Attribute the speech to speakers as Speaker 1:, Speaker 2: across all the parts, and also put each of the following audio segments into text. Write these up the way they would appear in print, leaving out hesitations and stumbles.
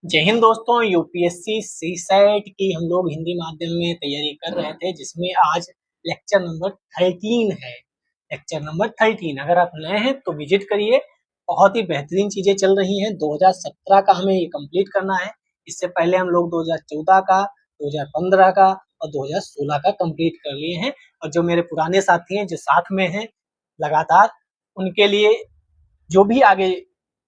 Speaker 1: जय हिंद दोस्तों। UPSC CSAT की हम लोग हिंदी माध्यम में तैयारी कर रहे थे, जिसमें आज लेक्चर नंबर 13 है। लेक्चर नंबर 13 अगर आप नए हैं तो विजिट करिए। बहुत ही बेहतरीन चीजें चल रही हैं। 2017 का हमें ये कंप्लीट करना है। इससे पहले हम लोग 2014 का, 2015 का और 2016 का कंप्लीट कर लिए हैं। और जो मेरे पुराने साथी हैं जो साथ में हैं लगातार, उनके लिए जो भी आगे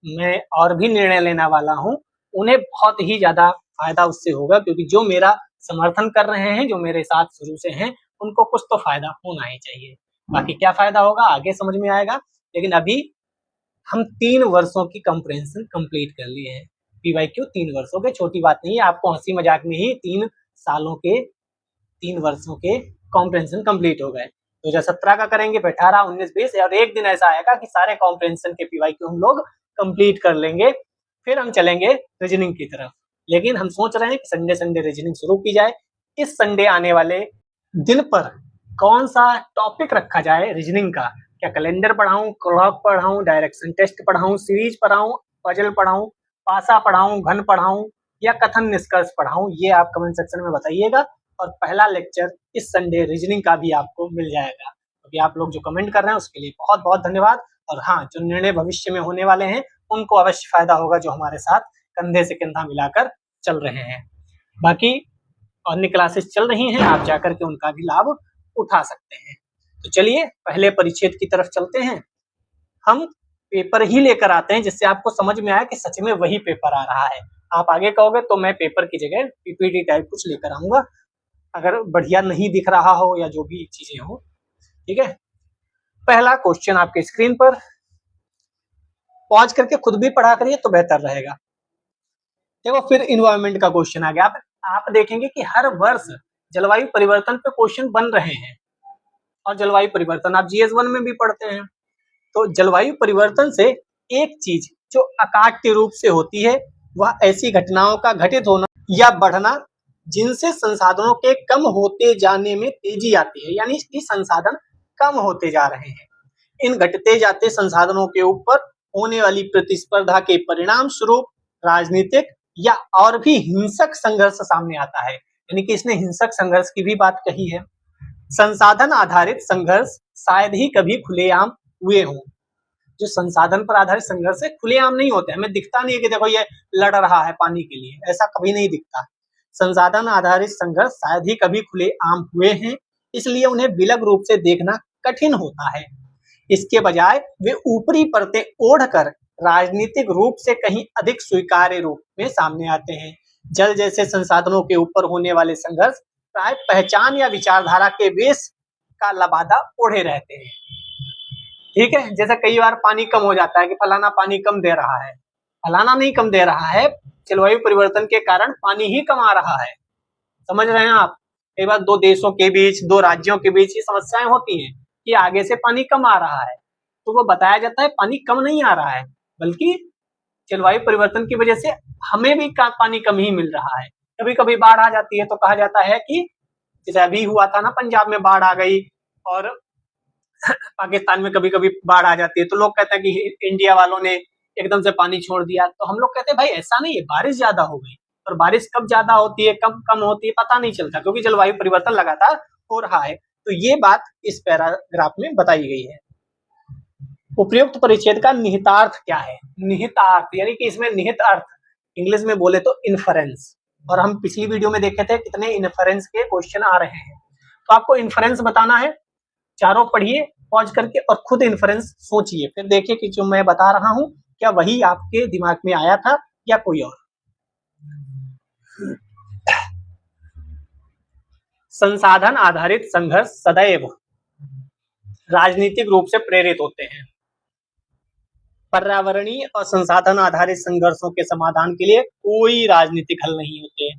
Speaker 1: मैं और भी निर्णय लेने वाला हूँ, उन्हें बहुत ही ज्यादा फायदा उससे होगा, क्योंकि जो मेरा समर्थन कर रहे हैं, जो मेरे साथ शुरू से हैं, उनको कुछ तो फायदा होना ही चाहिए। बाकी क्या फायदा होगा आगे समझ में आएगा। लेकिन अभी हम 3 वर्षों की कंप्रेहेंशन कंप्लीट कर लिए हैं। पीवाईक्यू 3 वर्षों के, छोटी बात नहीं है। आपको हंसी मजाक में ही 3 सालों के, 3 वर्षों के कॉम्प्रेहेंशन कंप्लीट हो गए। 2017 का करेंगे, फिर 18, 19, 20 और एक दिन ऐसा आएगा कि सारे कॉम्प्रेहेंशन के पीवाईक्यू हम लोग कंप्लीट कर लेंगे। फिर हम चलेंगे रीजनिंग की तरफ। लेकिन हम सोच रहे हैं कि संडे संडे रीजनिंग शुरू की जाए। इस संडे आने वाले दिन पर कौन सा टॉपिक रखा जाए रीजनिंग का? क्या कैलेंडर पढ़ाऊं, क्लॉक पढ़ाऊं, डायरेक्शन टेस्ट पढ़ाऊं, सीरीज पढ़ाऊं, पजल पढ़ाऊं, पासा पढ़ाऊं, घन पढ़ाऊं या कथन निष्कर्ष पढ़ाऊं? ये आप कमेंट सेक्शन में बताइएगा। और पहला लेक्चर इस संडे रीजनिंग का भी आपको मिल जाएगा। क्योंकि आप लोग जो कमेंट कर रहे हैं उसके लिए बहुत बहुत धन्यवाद। और हाँ, जो निर्णय भविष्य में होने वाले हैं उनको अवश्य फायदा होगा, जो हमारे साथ कंधे से कंधा मिलाकर चल रहे हैं। बाकी अन्य क्लासेस चल रही हैं, आप जाकर के उनका भी लाभ उठा सकते हैं। तो चलिए पहले परिच्छेद की तरफ चलते हैं। हम पेपर ही लेकर आते हैं जिससे आपको समझ में आए कि सच में वही पेपर आ रहा है। आप आगे कहोगे तो मैं पेपर की जगह पीपीटी टाइप कुछ लेकर आऊंगा, अगर बढ़िया नहीं दिख रहा हो या जो भी चीजें हो। ठीक है, पहला क्वेश्चन आपके स्क्रीन पर, पॉज करके खुद भी पढ़ा करिए तो बेहतर रहेगा। देखो, फिर इन्वायरमेंट का क्वेश्चन आ गया। आप देखेंगे कि हर वर्ष जलवायु परिवर्तन पे क्वेश्चन बन रहे हैं। और जलवायु परिवर्तन आप जीएस 1 में भी पढ़ते हैं। तो जलवायु परिवर्तन से एक चीज जो अकाट्य रूप से होती है, वह ऐसी घटनाओं का घटित होना या बढ़ना जिनसे संसाधनों के कम होते जाने में तेजी आती है। यानी कि संसाधन कम होते जा रहे हैं। इन घटते जाते संसाधनों के ऊपर होने वाली प्रतिस्पर्धा के परिणाम स्वरूप राजनीतिक या और भी हिंसक संघर्ष सामने आता है। यानी कि इसने हिंसक संघर्ष की भी बात कही है। संसाधन आधारित संघर्ष शायद ही कभी खुलेआम हुए हों। जो संसाधन पर आधारित संघर्ष है खुलेआम नहीं होते, हमें दिखता नहीं है कि देखो ये लड़ रहा है पानी के लिए, ऐसा कभी नहीं दिखता। संसाधन आधारित संघर्ष शायद ही कभी खुलेआम हुए हैं, इसलिए उन्हें विलग रूप से देखना कठिन होता है। इसके बजाय वे ऊपरी परतें ओढ़कर राजनीतिक रूप से कहीं अधिक स्वीकार्य रूप में सामने आते हैं। जल जैसे संसाधनों के ऊपर होने वाले संघर्ष प्राय पहचान या विचारधारा के वेश का लबादा ओढ़े रहते हैं। ठीक है, जैसे कई बार पानी कम हो जाता है कि फलाना पानी कम दे रहा है, फलाना नहीं कम दे रहा है, जलवायु परिवर्तन के कारण पानी ही कम आ रहा है। समझ रहे हैं आप? कई बार दो देशों के बीच, दो राज्यों के बीच ये समस्याएं होती हैं कि आगे से पानी कम आ रहा है, तो वो बताया जाता है पानी कम नहीं आ रहा है, बल्कि जलवायु परिवर्तन की वजह से हमें भी पानी कम ही मिल रहा है। कभी कभी बाढ़ आ जाती है तो कहा जाता है कि जैसे अभी हुआ था ना, पंजाब में बाढ़ आ गई, और पाकिस्तान में कभी कभी बाढ़ आ जाती है तो लोग कहते हैं कि इंडिया वालों ने एकदम से पानी छोड़ दिया। तो हम लोग कहते हैं भाई ऐसा नहीं है, बारिश ज्यादा हो गई। और बारिश कब ज्यादा होती है, कब कम होती है, पता नहीं चलता, क्योंकि जलवायु परिवर्तन लगातार हो रहा है। तो ये बात इस पैराग्राफ में बताई गई है। उपयुक्त परिच्छेद का निहितार्थ क्या है? निहितार्थ यानी कि इसमें निहित अर्थ, इंग्लिश में बोले तो इन्फरेंस। और हम पिछली वीडियो में देखे थे कितने इन्फरेंस के क्वेश्चन आ रहे हैं। तो आपको इन्फरेंस बताना है, चारों पढ़िए पॉज करके और खुद इन्फरेंस सोचिए, फिर देखिए कि जो मैं बता रहा हूं क्या वही आपके दिमाग में आया था या कोई और। संसाधन आधारित संघर्ष सदैव राजनीतिक रूप से प्रेरित होते हैं। पर्यावरणीय और संसाधन आधारित संघर्षों के समाधान के लिए कोई राजनीतिक हल नहीं होते।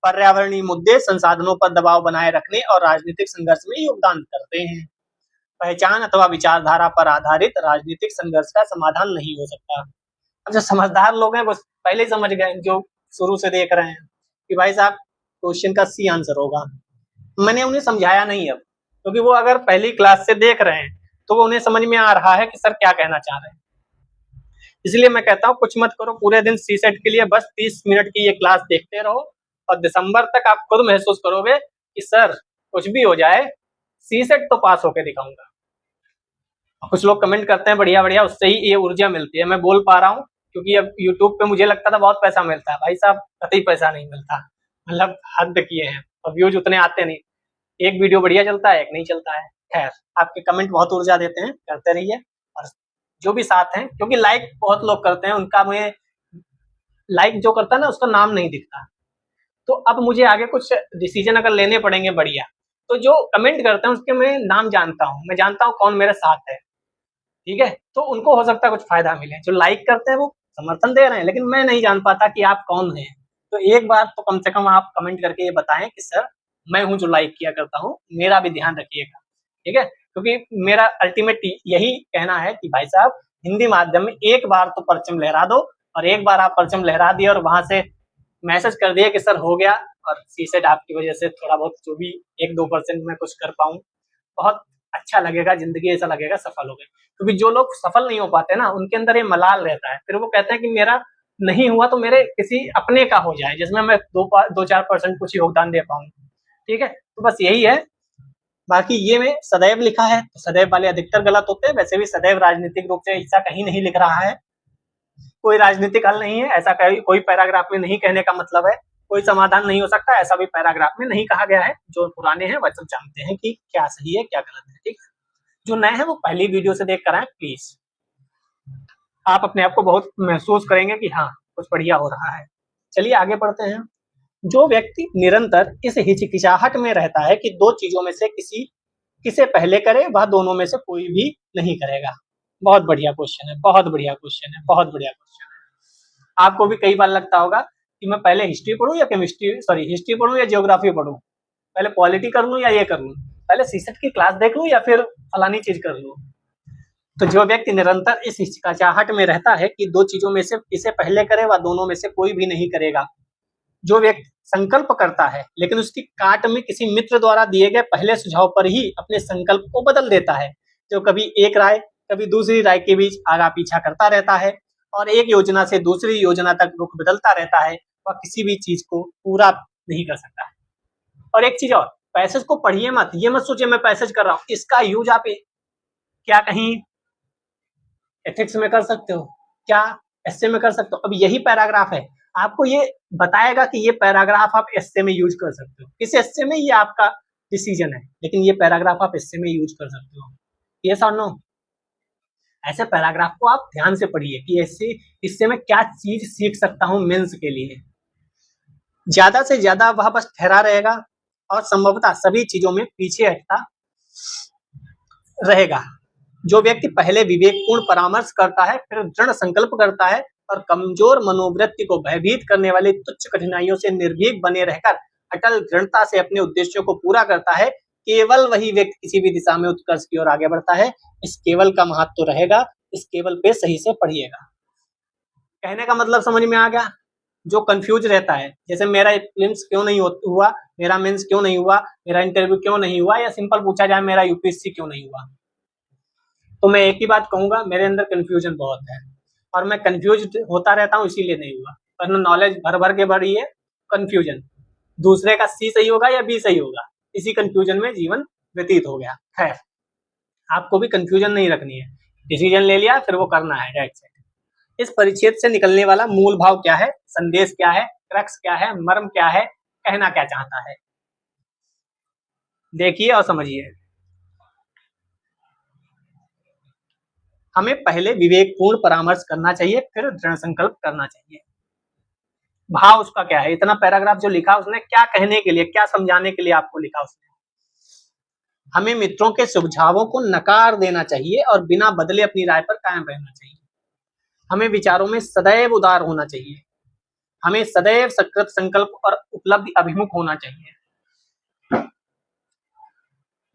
Speaker 1: पर्यावरणीय मुद्दे संसाधनों पर दबाव बनाए रखने और राजनीतिक संघर्ष में योगदान करते हैं। पहचान अथवा विचारधारा पर आधारित राजनीतिक संघर्ष का समाधान नहीं हो सकता। अब जो समझदार लोग हैं वो पहले समझ गए, जो शुरू से देख रहे हैं कि भाई साहब क्वेश्चन का सी आंसर होगा। मैंने उन्हें समझाया नहीं अब, क्योंकि वो अगर पहली क्लास से देख रहे हैं तो वो उन्हें समझ में आ रहा है कि सर क्या कहना चाह रहे हैं। इसलिए मैं कहता हूँ कुछ मत करो, पूरे दिन सीसेट के लिए बस 30 मिनट की ये क्लास देखते रहो और दिसंबर तक आप खुद महसूस करोगे कि सर कुछ भी हो जाए सीसेट तो पास होके दिखाऊंगा। कुछ लोग कमेंट करते हैं बढ़िया बढ़िया, उससे ही ये ऊर्जा मिलती है। मैं बोल पा रहा हूँ क्योंकि अब यूट्यूब पे मुझे लगता था बहुत पैसा मिलता है, भाई साहब कतई पैसा नहीं मिलता, मतलब हद किए हैं और व्यूज उतने आते नहीं। एक वीडियो बढ़िया चलता है, एक नहीं चलता है। खैर, आपके कमेंट बहुत ऊर्जा देते हैं, करते रहिए। और जो भी साथ हैं, क्योंकि लाइक बहुत लोग करते हैं, उनका मुझे लाइक जो करता है ना उसका नाम नहीं दिखता। तो अब मुझे आगे कुछ डिसीजन अगर लेने पड़ेंगे बढ़िया, तो जो कमेंट करते हैं उसके मैं नाम जानता हूँ, मैं जानता हूँ कौन मेरे साथ है, ठीक है। तो उनको हो सकता है कुछ फायदा मिले। जो लाइक करते हैं वो समर्थन दे रहे हैं, लेकिन मैं नहीं जान पाता कि आप कौन हैं। तो एक बार तो कम से कम आप कमेंट करके ये बताएं कि सर मैं हूँ जो लाइक किया करता हूँ, मेरा भी ध्यान रखिएगा, ठीक है। क्योंकि मेरा अल्टीमेट यही कहना है कि भाई साहब हिंदी माध्यम में एक बार तो परचम लहरा दो, और एक बार आप परचम लहरा दिए और वहां से मैसेज कर दिए कि सर हो गया, और सीसेट आपकी वजह से थोड़ा बहुत जो भी 1-2% में कुछ कर पाऊँ, बहुत अच्छा लगेगा, जिंदगी ऐसा लगेगा सफल हो गई। क्योंकि जो लोग सफल नहीं हो पाते ना, उनके अंदर ये मलाल रहता है, फिर वो कहते हैं कि मेरा नहीं हुआ तो मेरे किसी अपने का हो जाए जिसमें मैं 2-4% कुछ योगदान दे पाऊँ, ठीक है। तो बस यही है। बाकी ये में सदैव लिखा है, तो सदैव वाले अधिकतर गलत होते हैं। वैसे भी सदैव राजनीतिक रूप से ऐसा कहीं नहीं लिख रहा है, कोई राजनीतिक हल नहीं है ऐसा, कोई पैराग्राफ में नहीं कहने का मतलब है। कोई समाधान नहीं हो सकता ऐसा भी पैराग्राफ में नहीं कहा गया है। जो पुराने हैं वह सब जानते हैं कि क्या सही है क्या गलत है, ठीक है। जो नए हैं वो पहली वीडियो से देख कर आए प्लीज, आप अपने आप को बहुत महसूस करेंगे कि हाँ कुछ बढ़िया हो रहा है। चलिए आगे बढ़ते हैं। जो व्यक्ति निरंतर इस हिचकिचाहट में रहता है कि दो चीजों में से किसे पहले करे, वह दोनों में से कोई भी नहीं करेगा। बहुत बढ़िया क्वेश्चन है, बहुत बढ़िया क्वेश्चन है, बहुत बढ़िया क्वेश्चन है। आपको भी कई बार लगता होगा कि मैं पहले हिस्ट्री पढ़ूं या हिस्ट्री पढ़ूं या ज्योग्राफी पढ़ूं, पहले पॉलिटी कर लूं या ये कर लूं, पहले सीसेट की क्लास देख लूं या फिर फलानी चीज कर लूं। तो जो व्यक्ति निरंतर इस हिचकिचाहट में रहता है कि दो चीजों में से किसे पहले करे व दोनों में से कोई भी नहीं करेगा, जो व्यक्ति संकल्प करता है लेकिन उसकी काट में किसी मित्र द्वारा दिए गए पहले सुझाव पर ही अपने संकल्प को बदल देता है, जो कभी एक राय कभी दूसरी राय के बीच आगा पीछा करता रहता है और एक योजना से दूसरी योजना तक रुख बदलता रहता है, वह किसी भी चीज को पूरा नहीं कर सकता है। और एक चीज और, पैसेज को पढ़िए मत, ये मत सोचिए मैं पैसेज कर रहा हूँ, इसका यूज आप क्या कहीं एथिक्स में कर सकते हो, क्या एस्से में कर सकते हो। अब यही पैराग्राफ है, आपको ये बताएगा कि ये पैराग्राफ आप एस्से में यूज कर सकते हो। किस एस्से में ये आपका डिसीजन है, लेकिन ये पैराग्राफ आप एस्से में यूज कर सकते हो। यस और नो? ऐसे पैराग्राफ को आप ध्यान से पढ़िए कि इससे मैं क्या चीज सीख सकता हूँ मेंस के लिए। ज्यादा से ज्यादा वह बस ठहरा रहेगा और संभवतः सभी चीजों में पीछे हटता रहेगा। जो व्यक्ति पहले विवेकपूर्ण परामर्श करता है, फिर दृढ़ संकल्प करता है और कमजोर मनोवृत्ति को भयभीत करने वाली तुच्छ कठिनाइयों से निर्भीक बने रहकर अटल दृढ़ता से अपने उद्देश्यों को पूरा करता है, केवल वही व्यक्ति किसी भी दिशा में उत्कर्ष की ओर आगे बढ़ता है। इस केवल का महत्व तो रहेगा, इस केवल पे सही से पढ़िएगा। कहने का मतलब समझ में आ गया? जो कंफ्यूज रहता है, जैसे मेरा प्रीलिम्स क्यों नहीं हुआ, मेरा मेंस क्यों नहीं हुआ, मेरा इंटरव्यू क्यों नहीं हुआ, या सिंपल पूछा जाए मेरा यूपीएससी क्यों नहीं हुआ, तो मैं एक ही बात कहूंगा, मेरे अंदर कंफ्यूजन बहुत है और मैं कंफ्यूज होता रहता हूँ, इसीलिए नहीं हुआ। वरना नॉलेज भर भर के भरी है, कंफ्यूजन, दूसरे का सी सही होगा या बी सही होगा, इसी कंफ्यूजन में जीवन व्यतीत हो गया। खैर, आपको भी कंफ्यूजन नहीं रखनी है, डिसीजन ले लिया फिर वो करना है, डेट सेट। इस परिच्छेद से निकलने वाला मूल भाव क्या है, संदेश क्या है, क्रक्स क्या है, मर्म क्या है, कहना क्या चाहता है, देखिए और समझिए। हमें पहले विवेकपूर्ण परामर्श करना चाहिए, फिर दृढ़ संकल्प करना चाहिए। भाव उसका क्या है, इतना पैराग्राफ जो लिखा उसने क्या कहने के लिए, क्या समझाने के लिए आपको लिखा उसने। हमें मित्रों के सुझावों को नकार देना चाहिए और बिना बदले अपनी राय पर कायम रहना चाहिए। हमें विचारों में सदैव उदार होना चाहिए। हमें सदैव सकृत संकल्प और उपलब्धि अभिमुख होना चाहिए।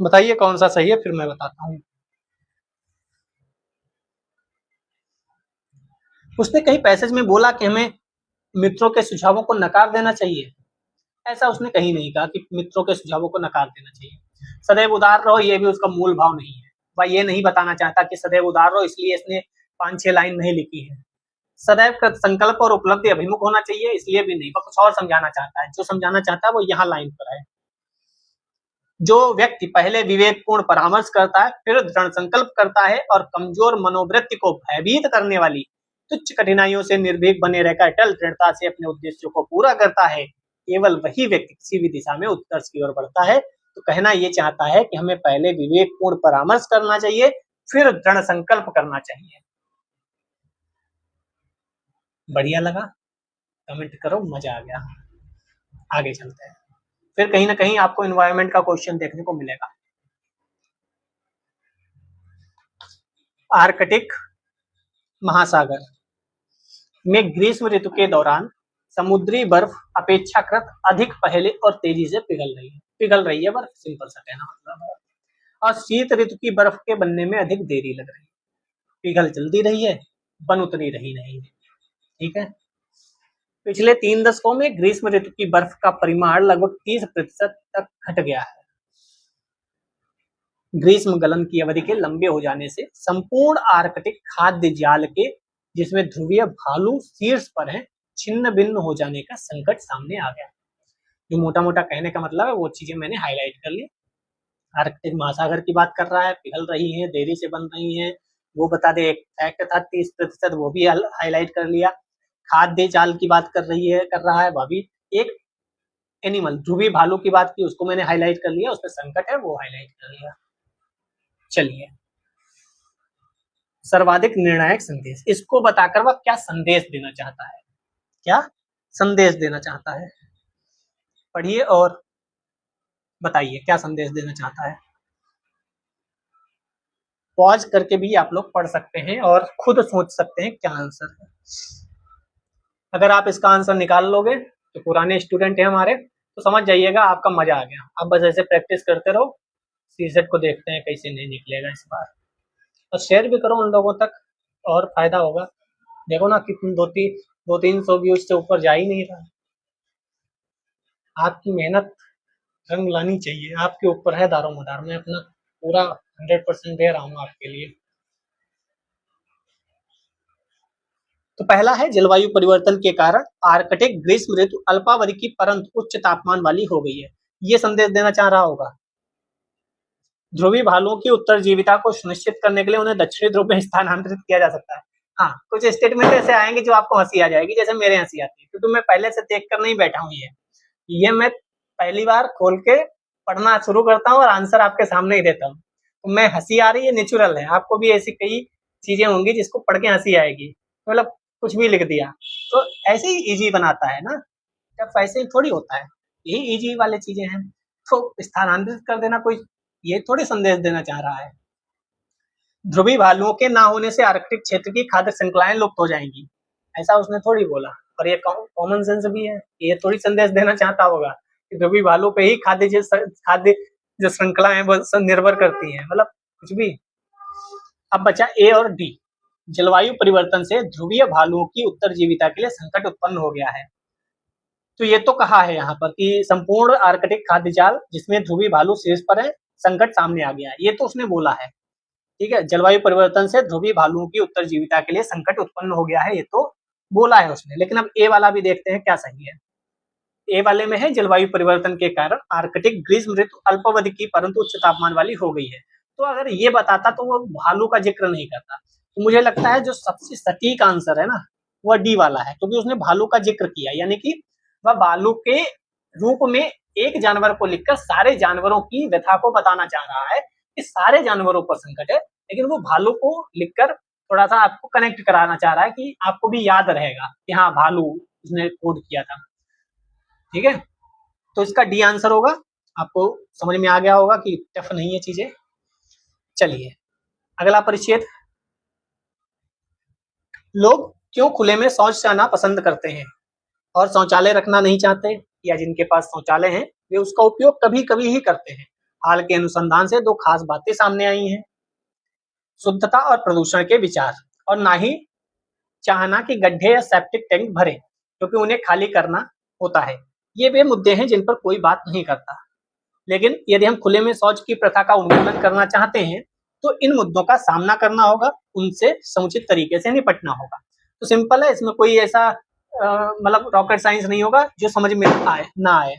Speaker 1: बताइए कौन सा सही है, फिर मैं बताता हूँ। उसने कहीं पैसेज में बोला कि हमें मित्रों के सुझावों को नकार देना चाहिए, ऐसा उसने कहीं नहीं कहा कि मित्रों के सुझावों को नकार देना चाहिए। सदैव उदार रहो, ये भी उसका मूल भाव नहीं है। वह ये नहीं बताना चाहता कि सदैव उदार रहो, इसलिए इसने 5-6 लाइन नहीं लिखी है। सदैव कृत संकल्प और उपलब्धि अभिमुख होना चाहिए, इसलिए भी नहीं, वह कुछ और समझाना चाहता है। जो समझाना चाहता है वो यहाँ लाइन पर है। जो व्यक्ति पहले विवेकपूर्ण परामर्श करता है, फिर दृढ़ संकल्प करता है और कमजोर मनोवृत्ति को भयभीत करने वाली तुच्छ कठिनाइयों से निर्भीक बने रहकर अटल दृढ़ता से अपने उद्देश्यों को पूरा करता है, केवल वही व्यक्ति किसी भी दिशा में उत्कर्ष की ओर बढ़ता है। तो कहना ये चाहता है कि हमें पहले विवेकपूर्ण परामर्श करना चाहिए, फिर दृढ़ संकल्प करना चाहिए। बढ़िया लगा? कमेंट करो, मजा आ गया। आगे चलते हैं, फिर कहीं ना कहीं आपको एनवायरनमेंट का क्वेश्चन देखने को मिलेगा। आर्कटिक महासागर में ग्रीष्म ऋतु के दौरान समुद्री बर्फ अपेक्षाकृत अधिक पहले और तेजी से पिघल रही है बर्फ, सिंपल सा कहना मतलब है। और शीत ऋतु की बर्फ के बनने में अधिक देरी लग रही है, पिघल जल्दी रही है, बन उतनी रही नहीं है। ठीक है, पिछले 3 दशकों में ग्रीष्म ऋतु की बर्फ का परिमाण लगभग 30% तक घट गया है। ग्रीष्म गलन की अवधि के लंबे हो जाने से संपूर्ण आर्कटिक खाद्य जाल के, जिसमें ध्रुवीय भालू शीर्ष पर है, छिन्न भिन्न हो जाने का संकट सामने आ गया। जो मोटा मोटा कहने का मतलब है वो चीजें मैंने हाईलाइट कर ली। आर्कटिक महासागर की बात कर रहा है, पिघल रही है, देरी से बन रही है, वो बता दे। एक फैक्ट था 30%, वो भी हाईलाइट कर लिया। खाद्य जाल की बात कर रहा है, वह भी। एक एनिमल ध्रुवी भालू की बात की, उसको मैंने हाईलाइट कर लिया, उसमें संकट है, वो हाईलाइट कर लिया। चलिए, सर्वाधिक निर्णायक संदेश, इसको बताकर वह क्या संदेश देना चाहता है, क्या संदेश देना चाहता है, पढ़िए और बताइए क्या संदेश देना चाहता है। पॉज करके भी आप लोग पढ़ सकते हैं और खुद सोच सकते हैं क्या आंसर है। अगर आप इसका आंसर निकाल लोगे, तो पुराने स्टूडेंट हैं हमारे, तो समझ जाइएगा आपका मजा आ गया। आप बस ऐसे प्रैक्टिस करते रहो, सीसेट को देखते हैं कैसे नहीं निकलेगा इस बार। और शेयर भी करो उन लोगों तक, और फायदा होगा। देखो ना, कितनी 200-300 व्यूज से ऊपर जा ही नहीं रहा। आपकी मेहनत रंग लानी चाहिए, आपके ऊपर है दारोमदार। मैं अपना पूरा 100% दे रहा हूँ आपके लिए। तो पहला है, जलवायु परिवर्तन के कारण आर्कटिक ग्रीष्म ऋतु अल्पावधि की परंतु उच्च तापमान वाली हो गई है। ये संदेश देना चाह रहा होगा। ध्रुवी भालुओं की उत्तरजीविता को सुनिश्चित करने के लिए उन्हें दक्षिणी ध्रुव में स्थानांतरित किया जा सकता है। हाँ, कुछ स्टेटमेंट ऐसे आएंगे जो आपको हंसी आ जाएगी, जैसे मेरे हंसी आती है, क्योंकि मैं पहले से देख कर नहीं बैठा हूँ। ये मैं पहली बार खोल के पढ़ना शुरू करता हूँ और आंसर आपके सामने ही देता हूँ। तो मैं हंसी आ रही है, नेचुरल है। आपको भी ऐसी कई चीजें होंगी जिसको पढ़ के हंसी आएगी, मतलब कुछ भी लिख दिया। तो ऐसे ही इजी बनाता है ना, जब ऐसे ही थोड़ी होता है, यही इजी वाले चीजें हैं। तो स्थानांतरित कर देना कोई ये थोड़ी संदेश देना चाह रहा है। ध्रुवी भालुओं के ना होने से आर्कटिक क्षेत्र की खाद्य श्रृंखलाएं लुप्त हो जाएंगी, ऐसा उसने थोड़ी बोला। और ये कॉमन सेंस भी है, ये थोड़ी संदेश देना चाहता होगा कि ध्रुवी भालू पे ही खाद्य जो श्रृंखला है वो निर्भर करती है, मतलब कुछ भी। अब बचा ए और डी। जलवायु परिवर्तन से ध्रुवीय भालुओं की उत्तरजीविता के लिए संकट उत्पन्न हो गया है। तो ये तो कहा है यहाँ पर कि संपूर्ण आर्कटिक खाद्य जाल, जिसमें ध्रुवी भालू शीर्ष पर है, संकट सामने आ गया है, ये तो उसने बोला है। ठीक है, जलवायु परिवर्तन से ध्रुवी भालुओं की उत्तरजीविता के लिए संकट उत्पन्न हो गया है, ये तो बोला है उसने। लेकिन अब ए वाला भी देखते हैं क्या सही है। ए वाले में है, जलवायु परिवर्तन के कारण आर्कटिक ग्रीष्म ऋतु अल्पावधि की परंतु उच्च तापमान वाली हो गई है। तो अगर ये बताता तो वो भालू का जिक्र नहीं करता। तो मुझे लगता है जो सबसे सटीक आंसर है ना, वह डी वाला है, क्योंकि उसने भालू का जिक्र किया, यानी कि वह भालू के रूप में एक जानवर को लिखकर सारे जानवरों की व्यथा को बताना चाह रहा है कि सारे जानवरों पर संकट है, लेकिन वो भालू को लिखकर थोड़ा सा आपको कनेक्ट कराना चाह रहा है कि आपको भी याद रहेगा कि हाँ भालू उसने कोड किया था। ठीक है, तो इसका डी आंसर होगा। आपको समझ में आ गया होगा कि टफ नहीं है चीजें। चलिए, अगला परिच्छेद। लोग क्यों खुले में शौच जाना पसंद करते हैं और शौचालय रखना नहीं चाहते, या जिनके पास शौचालय है वे उसका उपयोग कभी कभी ही करते हैं। हाल के अनुसंधान से 2 खास बातें सामने आई हैं, शुद्धता और प्रदूषण के विचार, और ना ही चाहना कि गड्ढे या सेप्टिक टैंक भरे क्योंकि उन्हें खाली करना होता है। ये वे मुद्दे हैं जिन पर कोई बात नहीं करता। लेकिन यदि हम खुले में शौच की प्रथा का उन्मूलन करना चाहते हैं तो इन मुद्दों का सामना करना होगा, उनसे समुचित तरीके से निपटना होगा। तो सिंपल है, इसमें कोई ऐसा मतलब रॉकेट साइंस नहीं होगा जो समझ में ना आए।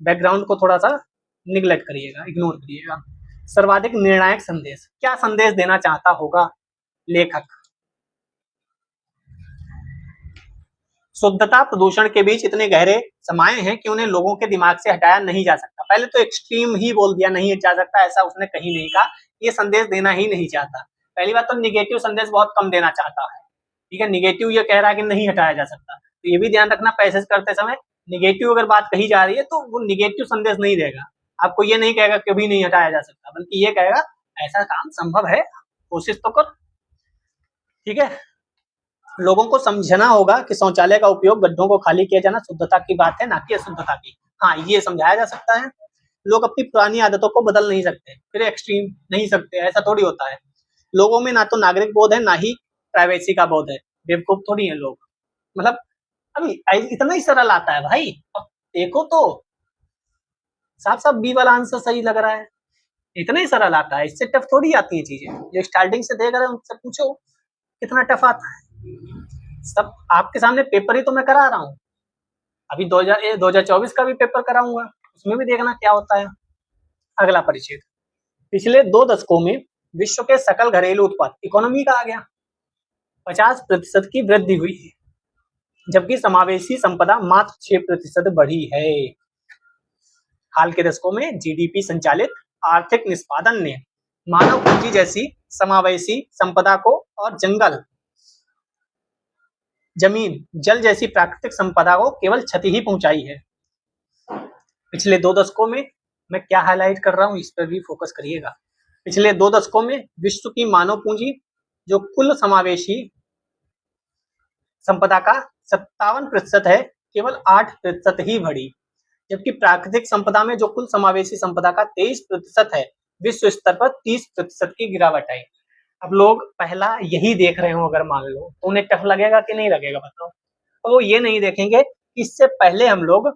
Speaker 1: बैकग्राउंड को थोड़ा सा निगलेक्ट करिएगा, इग्नोर करिएगा। सर्वाधिक निर्णायक संदेश, क्या संदेश देना चाहता होगा लेखक? शुद्धता प्रदूषण के बीच इतने गहरे समाये हैं कि उन्हें लोगों के दिमाग से हटाया नहीं जा सकता। पहले तो एक्सट्रीम ही बोल दिया, नहीं जा सकता, ऐसा उसने कहीं नहीं कहा। ये संदेश देना ही नहीं चाहता। पहली बात तो निगेटिव संदेश बहुत कम देना चाहता है, ठीक है। निगेटिव ये कह रहा है कि नहीं हटाया जा सकता, तो ये भी ध्यान रखना पैसेज करते समय निगेटिव अगर बात कही जा रही है तो वो निगेटिव संदेश नहीं देगा, आपको ये नहीं कहेगा कभी नहीं हटाया जा सकता, बल्कि ये कहेगा ऐसा काम संभव है, कोशिश तो कर, ठीक है। लोगों को समझना होगा कि शौचालय का उपयोग, गड्ढों को खाली किया जाना शुद्धता की बात है, ना कि अशुद्धता की। हाँ, ये समझाया जा सकता है। लोग अपनी पुरानी आदतों को बदल नहीं सकते, फिर एक्सट्रीम नहीं सकते, ऐसा थोड़ी होता है। लोगों में ना तो नागरिक बोध है, ना ही प्राइवेसी का बोध है। बेवकूफ थोड़ी है लोग। मतलब अभी इतना ही सरल आता है भाई, अब देखो तो साफ साफ बी वाला आंसर सही लग रहा है। इतना ही सरल आता है, इससे टफ थोड़ी आती है चीजें। जो स्टार्टिंग से देख रहे हैं उनसे पूछो कितना टफ आता है। सब आपके सामने पेपर ही तो मैं करा रहा हूँ। अभी 2024 का भी पेपर कराऊंगा, उसमें भी देखना क्या होता है। अगला परिच्छेद, पिछले 2 दशकों में विश्व के सकल घरेलू उत्पाद, इकोनॉमी का आ गया, 50% की वृद्धि हुई है, जबकि समावेशी संपदा मात्र 6% बढ़ी है। हाल के दशकों में जीडीपी संचालित आर्थिक निष्पादन ने मानव पूंजी जैसी समावेशी संपदा को और जंगल, जमीन, जल जैसी प्राकृतिक संपदा को केवल क्षति ही पहुंचाई है। पिछले 2 दशकों में, मैं क्या हाईलाइट कर रहा हूं इस पर भी फोकस करिएगा। पिछले 2 दशकों में विश्व की मानव पूंजी जो कुल समावेशी संपदा का 57% है, केवल 8% ही बढ़ी, जबकि प्राकृतिक संपदा में जो कुल समावेशी संपदा का 23% है, विश्व स्तर पर 30% की गिरावट आई। अब लोग पहला यही देख रहे हो, अगर मान लो तो उन्हें टफ लगेगा कि नहीं लगेगा बताओ। तो वो ये नहीं देखेंगे कि इससे पहले हम लोग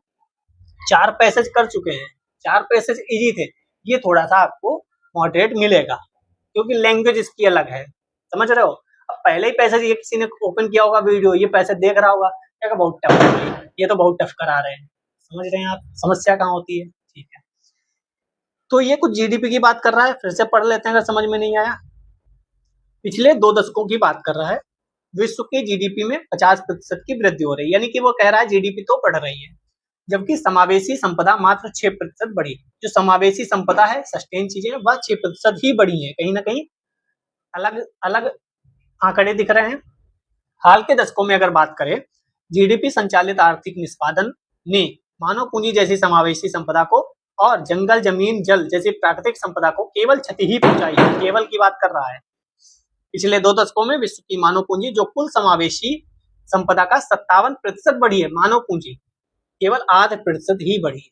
Speaker 1: 4 पैसेज कर चुके हैं, 4 पैसेज इजी थे, ये थोड़ा सा आपको मॉडरेट मिलेगा क्योंकि लैंग्वेज इसकी अलग है, समझ रहे हो। अब पहले ही पैसेज ये किसी ने ओपन किया होगा वीडियो, ये पैसेज देख रहा होगा, क्या बहुत टफ है, ये तो बहुत टफ करा रहे हैं। समझ रहे हैं आप समस्या कहाँ होती है, ठीक है। तो ये कुछ जीडीपी की बात कर रहा है, फिर से पढ़ लेते हैं अगर समझ में नहीं आया। पिछले 2 दशकों की बात कर रहा है, विश्व की जीडीपी में 50% की वृद्धि हो रही है, यानी कि वो कह रहा है जीडीपी तो बढ़ रही है, जबकि समावेशी संपदा मात्र 6% बढ़ी। जो समावेशी संपदा है, सस्टेन चीजें, वह 6% ही बढ़ी है, कहीं ना कहीं अलग अलग आंकड़े दिख रहे हैं। हाल के दशकों में अगर बात करें, जीडीपी संचालित आर्थिक निष्पादन ने मानव पूंजी जैसी समावेशी संपदा को और जंगल, जमीन, जल जैसी प्राकृतिक संपदा को केवल क्षति ही पहुंचाई है, केवल की बात कर रहा है। पिछले 2 दशकों में विश्व की मानव पूंजी जो कुल समावेशी संपदा का 57% बढ़ी है, मानव पूंजी केवल 8% ही बढ़ी है,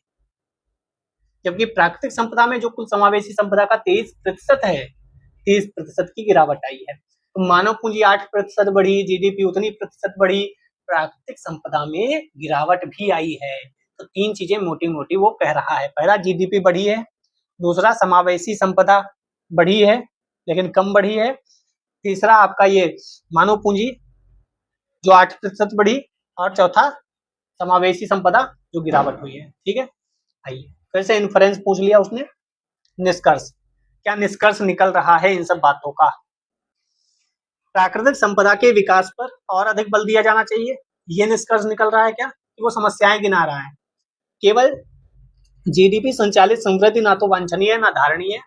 Speaker 1: जबकि प्राकृतिक संपदा में जो कुल समावेशी संपदा का 23% है, 30% की गिरावट आई है। तो मानव पूंजी 8% बढ़ी, जीडीपी उतनी प्रतिशत बढ़ी, प्राकृतिक संपदा में गिरावट भी आई है। तो 3 चीजें मोटी मोटी वो कह रहा है। पहला, जीडीपी बढ़ी है, दूसरा समावेशी संपदा बढ़ी है लेकिन कम बढ़ी है, तीसरा आपका ये मानव पूंजी जो 8% बढ़ी, और चौथा समावेशी संपदा जो गिरावट हुई है, ठीक है। आइए फिर से इन्फ्रेंस पूछ लिया उसने। निष्कर्ष, क्या निष्कर्ष निकल रहा है इन सब बातों का? प्राकृतिक संपदा के विकास पर और अधिक बल दिया जाना चाहिए, ये निष्कर्ष निकल रहा है क्या कि वो समस्याएं गिना रहा है। केवल जीडीपी संचालित समृद्धि ना तो वांछनीय है ना धारणीय है।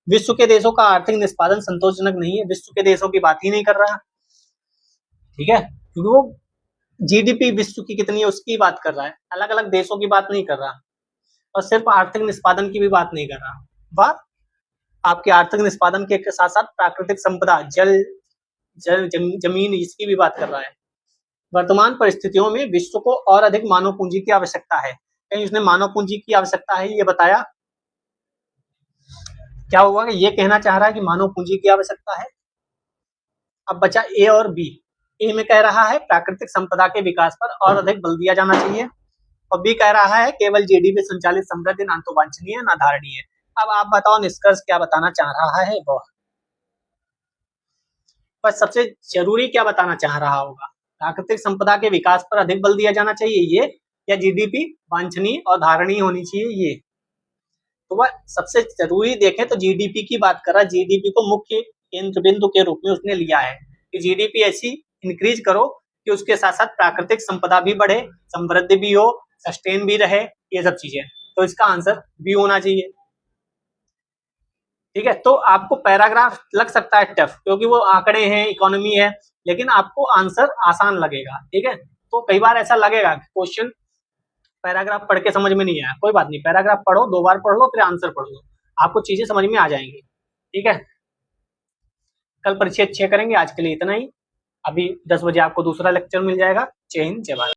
Speaker 1: विश्व के देशों का आर्थिक निष्पादन संतोषजनक नहीं है, विश्व के देशों की बात ही नहीं कर रहा, ठीक है, क्योंकि वो जीडीपी विश्व की कितनी है उसकी बात कर रहा है, अलग अलग देशों की बात नहीं कर रहा, और सिर्फ आर्थिक निष्पादन की भी बात नहीं कर रहा। वह आपके आर्थिक निष्पादन के साथ साथ प्राकृतिक संपदा, जल जमीन, इसकी भी बात कर रहा है। वर्तमान परिस्थितियों में विश्व को और अधिक मानव पूंजी की आवश्यकता है। कहीं उसने मानव पूंजी की आवश्यकता है ये बताया? क्या हुआ कि ये कहना चाह रहा है कि मानव पूंजी की आवश्यकता है। अब बचा ए और बी। ए में कह रहा है प्राकृतिक संपदा के विकास पर और अधिक बल दिया जाना चाहिए, और बी कह रहा है केवल जीडीपी संचालित समृद्धि ना तो वांछनीय ना धारणीय। अब आप बताओ निष्कर्ष क्या बताना चाह रहा है वो। पर सबसे जरूरी क्या बताना चाह रहा होगा, प्राकृतिक संपदा के विकास पर अधिक बल दिया जाना चाहिए ये, या जीडीपी वांछनीय और धारणीय होनी चाहिए ये। तो वह सबसे जरूरी देखें तो जीडीपी की बात कर रहा है, जीडीपी को मुख्य केंद्र बिंदु के रूप में उसने लिया है कि जीडीपी ऐसी इंक्रीज करो कि उसके साथ साथ प्राकृतिक संपदा भी बढ़े, समृद्धि भी हो, सस्टेन भी रहे, ये सब चीजें। तो इसका आंसर बी होना चाहिए। ठीक है, तो आपको पैराग्राफ लग सकता है टफ, क्योंकि वो आंकड़े हैं, इकोनॉमी है, लेकिन आपको आंसर आसान लगेगा। ठीक है, तो कई बार ऐसा लगेगा कि क्वेश्चन पैराग्राफ पढ़ के समझ में नहीं आया, कोई बात नहीं, पैराग्राफ पढ़ो, 2 बार पढ़ लो, फिर आंसर पढ़ लो, आपको चीजें समझ में आ जाएंगी। ठीक है, कल परिचय करेंगे, आज के लिए इतना ही। अभी 10 बजे आपको दूसरा लेक्चर मिल जाएगा। जय हिंद, जय भारत।